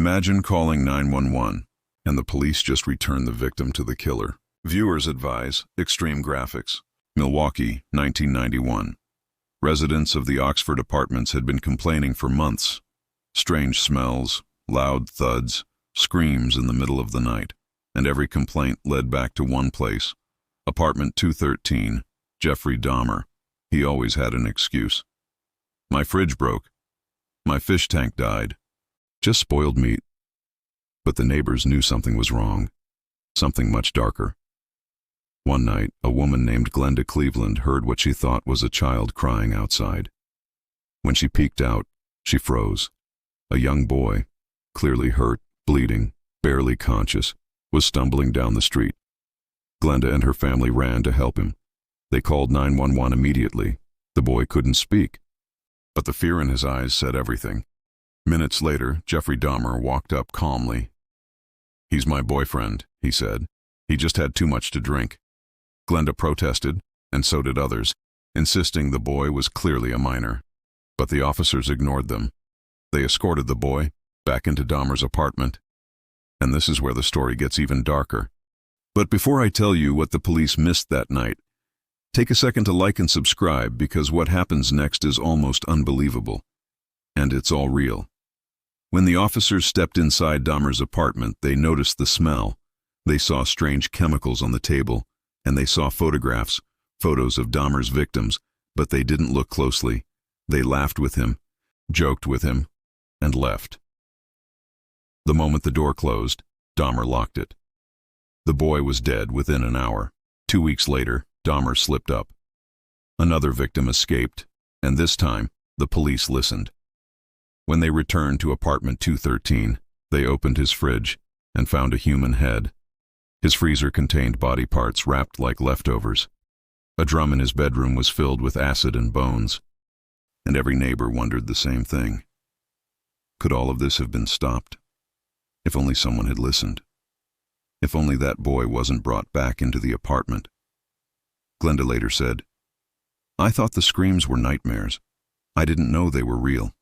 Imagine calling 911, and the police just return the victim to the killer. Viewers advise extreme graphics. Milwaukee, 1991. Residents of the Oxford apartments had been complaining for months. Strange smells, loud thuds, screams in the middle of the night, and every complaint led back to one place. Apartment 213, Jeffrey Dahmer. He always had an excuse. My fridge broke. My fish tank died. Just spoiled meat. But the neighbors knew something was wrong. Something much darker. One night, a woman named Glenda Cleveland heard what she thought was a child crying outside. When she peeked out, she froze. A young boy, clearly hurt, bleeding, barely conscious, was stumbling down the street. Glenda and her family ran to help him. They called 911 immediately. The boy couldn't speak, but the fear in his eyes said everything. Minutes later, Jeffrey Dahmer walked up calmly. "He's my boyfriend," he said. "He just had too much to drink." Glenda protested, and so did others, insisting the boy was clearly a minor. But the officers ignored them. They escorted the boy back into Dahmer's apartment. And this is where the story gets even darker. But before I tell you what the police missed that night, take a second to like and subscribe, because what happens next is almost unbelievable. And it's all real. When the officers stepped inside Dahmer's apartment, they noticed the smell. They saw strange chemicals on the table, and they saw photos of Dahmer's victims, but they didn't look closely. They laughed with him, joked with him, and left. The moment the door closed, Dahmer locked it. The boy was dead within an hour. 2 weeks later, Dahmer slipped up. Another victim escaped, and this time, the police listened. When they returned to apartment 213, they opened his fridge and found a human head. His freezer contained body parts wrapped like leftovers. A drum in his bedroom was filled with acid and bones. And every neighbor wondered the same thing. Could all of this have been stopped? If only someone had listened. If only that boy wasn't brought back into the apartment. Glenda later said, "I thought the screams were nightmares. I didn't know they were real."